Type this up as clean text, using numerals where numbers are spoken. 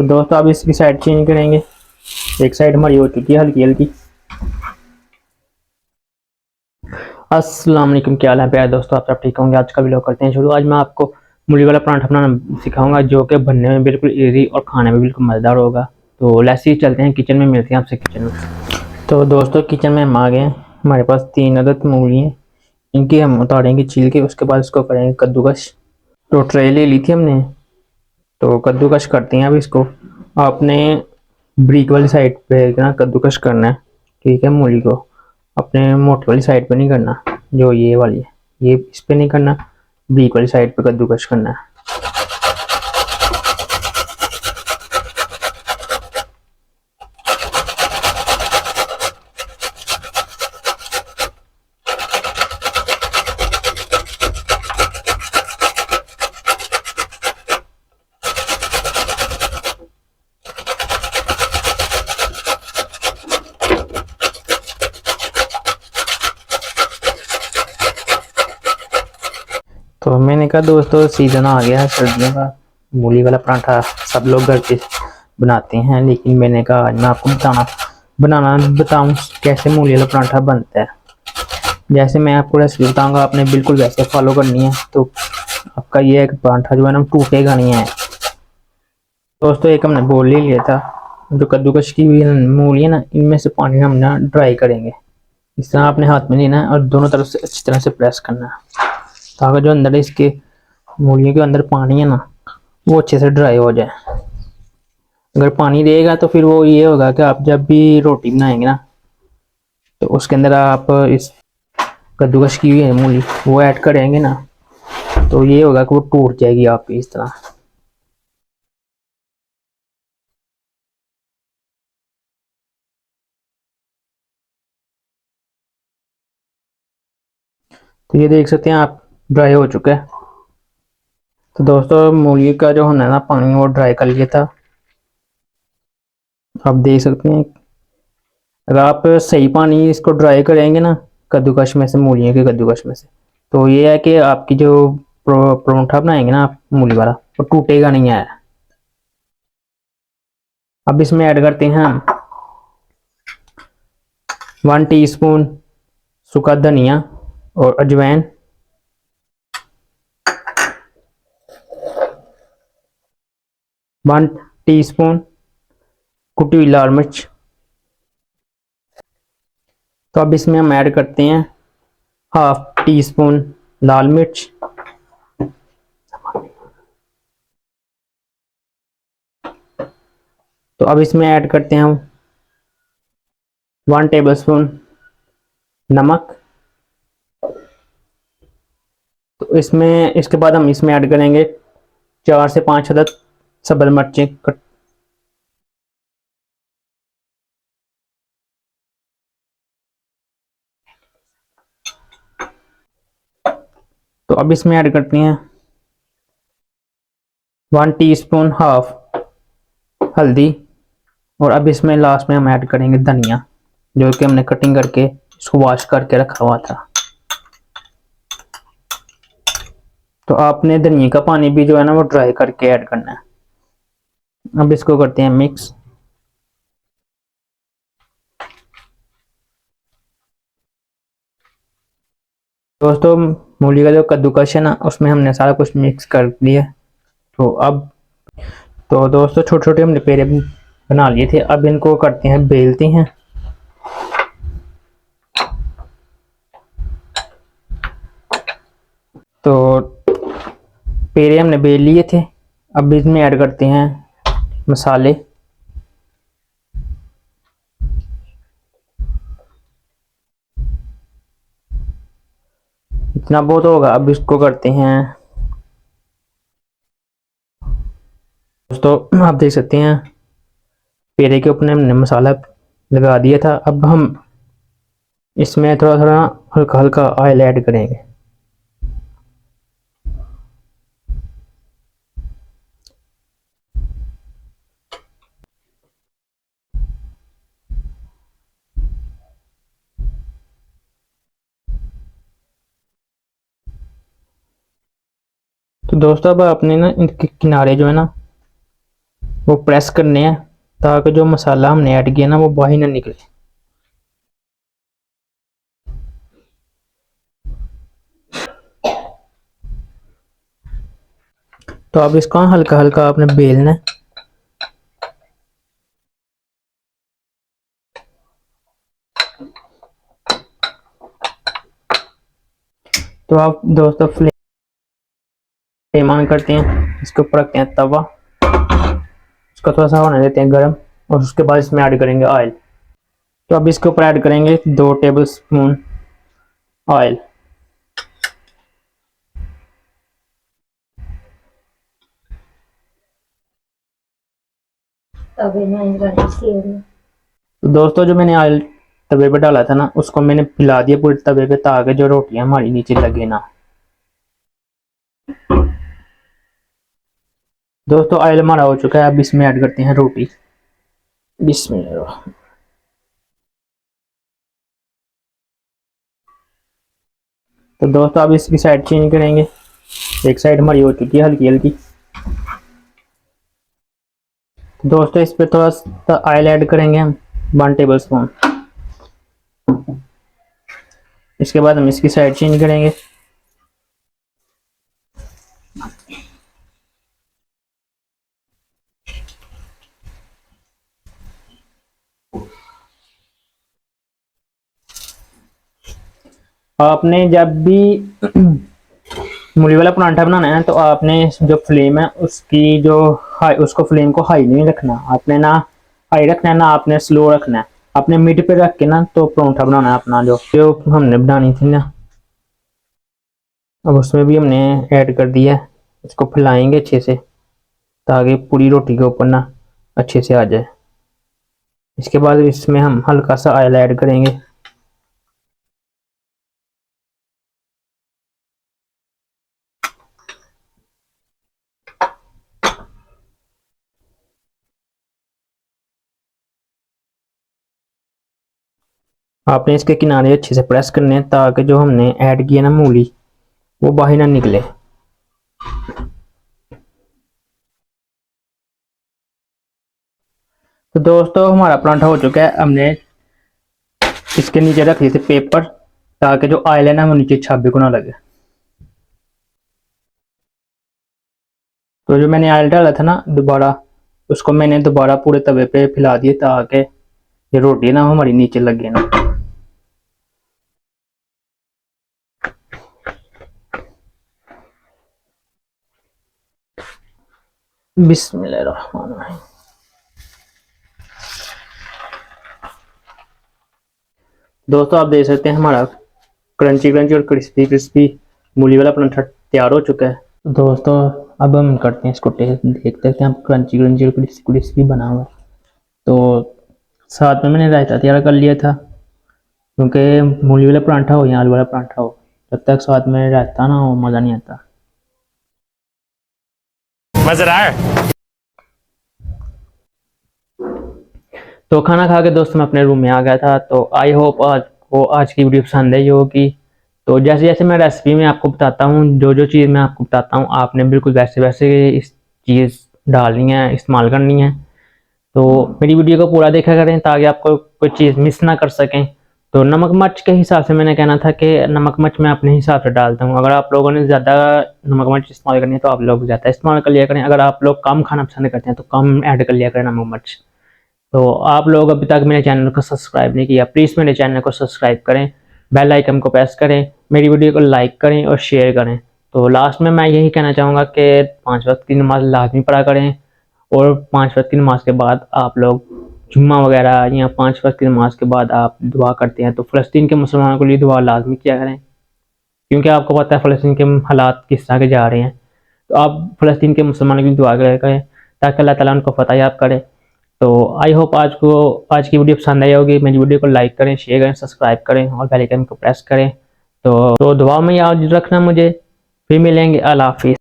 तो दोस्तों अब इसकी साइड चेंज करेंगे। एक साइड हमारी हो चुकी है हल्की हल्की। अस्सलाम वालेकुम, क्या हाल है प्यारे दोस्तों, आप सब ठीक होंगे। आज का वीडियो करते हैं शुरू। आज मैं आपको मूली वाला पराठा बनाना सिखाऊंगा जो कि बनने में बिल्कुल इजी और खाने में बिल्कुल मज़ेदार होगा। तो लेट्स चलते हैं किचन में, मिलते हैं आपसे किचन में। तो दोस्तों किचन में हम आ गए हैं। हमारे पास 3 अदद मूली हैं, इनकी हम उतारेंगे छील के, उसके बाद इसको करेंगे कद्दूकश। तो ट्रे ले ली थी हमने, तो कद्दूकश करते हैं अब इसको। आपने ब्रीक वाली साइड पे ना कद्दूकश करना है, ठीक है। मूली को अपने मोटी वाली साइड पे नहीं करना, जो ये वाली है ये इस पे नहीं करना, ब्रीक वाली साइड पे कद्दूकश करना है। तो मैंने कहा दोस्तों सीज़न आ गया है सर्दियों का, मूली वाला पराठा सब लोग घर पे बनाते हैं, लेकिन मैंने कहा आज मैं आपको बनाना बताऊं कैसे मूली वाला पराठा बनता है। जैसे मैं आपको रेसिपी बताऊंगा आपने बिल्कुल वैसे फॉलो करनी है, तो आपका ये एक पराठा जो है ना टूटेगा नहीं है। दोस्तों एक हमने बोल ही लिया था, जो कद्दूकश की हुई मूली है ना, इनमें से पानी हम ना ड्राई करेंगे। इस तरह अपने हाथ में लेना है और दोनों तरफ से अच्छी तरह से प्रेस करना है, ताकि जो अंदर इसके मूलियों के अंदर पानी है ना वो अच्छे से ड्राई हो जाए। अगर पानी रहेगा तो फिर वो ये होगा कि आप जब भी रोटी बनाएंगे ना, तो उसके अंदर आप इस कद्दूकश की हुई मूली वो ऐड करेंगे ना, तो ये होगा कि वो टूट जाएगी आपकी इस तरह। तो ये देख सकते हैं आप, ड्राई हो चुका है। तो दोस्तों मूली का जो होना है ना पानी वो ड्राई कर लिया था, आप देख सकते हैं। अगर आप सही पानी इसको ड्राई करेंगे ना कद्दूकश में से, मूलियों के कद्दूकश में से, तो ये है कि आपकी जो परोठा बनाएंगे ना आप मूली वाला, वो टूटेगा नहीं है। अब इसमें ऐड करते हैं हम 1 टीस्पून सूखा धनिया और अजवाइन, 1 टीस्पून कुटी हुई लाल मिर्च। तो अब इसमें हम ऐड करते हैं 1/2 टीस्पून लाल मिर्च, तो अब इसमें ऐड करते हैं हम 1 टेबलस्पून नमक। तो इसमें इसके बाद हम इसमें ऐड करेंगे 4 से 5 अदद सब्ज़ मिर्चें कट। तो अब इसमें ऐड करते हैं 1 टीस्पून हल्दी, और अब इसमें लास्ट में हम ऐड करेंगे धनिया, जो कि हमने कटिंग करके इसको वॉश करके रखा हुआ था। तो आपने धनिया का पानी भी जो है ना वो ड्राई करके ऐड करना है। अब इसको करते हैं मिक्स। दोस्तों मूली का जो कद्दूकश है ना उसमें हमने सारा कुछ मिक्स कर दिया। तो अब तो दोस्तों छोटे छोटे हमने पेड़े बना लिए थे, अब इनको करते हैं बेलते हैं। तो पेड़े हमने बेल लिए थे, अब इसमें ऐड करते हैं मसाले। इतना बहुत होगा। अब इसको करते हैं दोस्तों, आप देख सकते हैं पेड़े के ऊपर हमने मसाला लगा दिया था। अब हम इसमें थोड़ा थोड़ा हल्का हल्का ऑयल ऐड करेंगे। तो दोस्तों अब आपने ना इनके किनारे जो है ना वो प्रेस करने हैं ताकि जो मसाला हमने ऐड किया ना वो बाहर ना निकले। तो अब इसको हल्का हल्का आपने बेलना है। तो आप दोस्तों फ्लेम ऑन करते हैं, इसके ऊपर रखते हैं तवा, इसको थोड़ा सा होने देते हैं गर्म, और उसके बाद इसमें ऐड करेंगे ऑयल। तो अब इसके ऊपर ऐड करेंगे 2 टेबल स्पून ऑयल। तो दोस्तों जो मैंने ऑयल तवे पे डाला था ना, उसको मैंने पिला दिया पूरे तवे पे ताकि जो रोटियां हमारी नीचे लगे ना। दोस्तों ऑयल हमारा हो चुका है, अब इसमें ऐड करते हैं रोटी। बिस्मिल्लाह। तो दोस्तों अब इसकी साइड चेंज करेंगे, एक साइड हमारी हो चुकी है हल्की हल्की। तो दोस्तों इस पे थोड़ा सा ऑयल ऐड करेंगे हम 1 टेबल स्पून। इसके बाद हम इसकी साइड चेंज करेंगे। आपने जब भी मूली वाला परांठा बनाना है तो आपने जो फ्लेम है उसकी जो हाई, उसको फ्लेम को हाई नहीं रखना, आपने ना हाई रखना है ना आपने स्लो रखना है। आपने मिड पे रख के ना तो परांठा बनाना है अपना जो जो हमने बनानी थी ना। अब उसमें भी हमने ऐड कर दिया है, इसको फैलाएंगे अच्छे से ताकि पूरी रोटी के ऊपर ना अच्छे से आ जाए। इसके बाद इसमें हम हल्का सा ऑयल ऐड करेंगे। आपने इसके किनारे अच्छे से प्रेस करने हैं ताकि जो हमने ऐड किया ना मूली वो बाहर ना निकले। तो दोस्तों हमारा परांठा हो चुका है, हमने इसके नीचे रख दिए थे पेपर ताकि जो ऑयल है ना वो नीचे छाबे को ना लगे। तो जो मैंने ऑयल डाला था ना दोबारा, उसको मैंने दोबारा पूरे तवे पे फैला दिया ताकि ये रोटी ना हमारी नीचे लगे ना। बिस्मिल्लाहिर्रहमानिर्रहीम। दोस्तों आप देख सकते हैं हमारा क्रंची क्रंची और क्रिस्पी क्रिस्पी मूली वाला परांठा तैयार हो चुका है। तो दोस्तों अब हम करते हैं इसको टेस्ट, देखते हैं क्रंची क्रंची और क्रिस्पी क्रिस्पी बना हुआ। तो साथ में मैंने रायता तैयार कर लिया था, क्योंकि मूली वाला परांठा हो या आलू वाला परांठा हो, जब तक साथ में रायता ना हो मज़ा नहीं आता। मज़ा आया। तो खाना खा के दोस्तों मैं अपने रूम में आ गया था। तो आई होप आज की वीडियो पसंद आई होगी। तो जैसे जैसे मैं रेसिपी में आपको बताता हूँ, जो जो चीज़ मैं आपको बताता हूँ आपने बिल्कुल वैसे वैसे इस चीज़ डालनी है, इस्तेमाल करनी है। तो मेरी वीडियो को पूरा देखा करें ताकि आपको कोई चीज़ मिस ना कर सकें। तो नमक मिर्च के हिसाब से मैंने कहना था कि नमक मिर्च मैं अपने हिसाब से डालता हूँ। अगर आप लोगों ने ज़्यादा नमक मिर्च इस्तेमाल करनी है तो आप लोग ज़्यादा इस्तेमाल कर लिया करें, अगर आप लोग कम खाना पसंद करते हैं तो कम ऐड कर लिया करें नमक मिर्च। तो आप लोग अभी तक मेरे चैनल को सब्सक्राइब नहीं किया, प्लीज़ मेरे चैनल को सब्सक्राइब करें, बेल आइकन को प्रेस करें, मेरी वीडियो को लाइक करें और शेयर करें। तो लास्ट में मैं यही कहना चाहूँगा कि 5 वक्त की नमाज लाजमी पढ़ा करें, और 5 वक्त की नमाज के बाद आप लोग जुम्मा वगैरह या 5 वक्त की नमाज के बाद आप दुआ करते हैं तो फ़लस्तीन के मुसलमानों के लिए दुआ लाजमी किया करें, क्योंकि आपको पता है फ़लस्तीन के हालात किस तरह के जा रहे हैं। तो आप फ़लस्तीन के मुसलमानों की दुआ करें ताकि अल्लाह ताला उनको फतह याब करे। तो आई होप आज की वीडियो पसंद आई होगी। मेरी वीडियो को लाइक करें, शेयर करें, सब्सक्राइब करें और बेल आइकन को प्रेस करें। तो दुआ में याद रखना मुझे। फिर मिलेंगे। अल्लाह हाफिज़।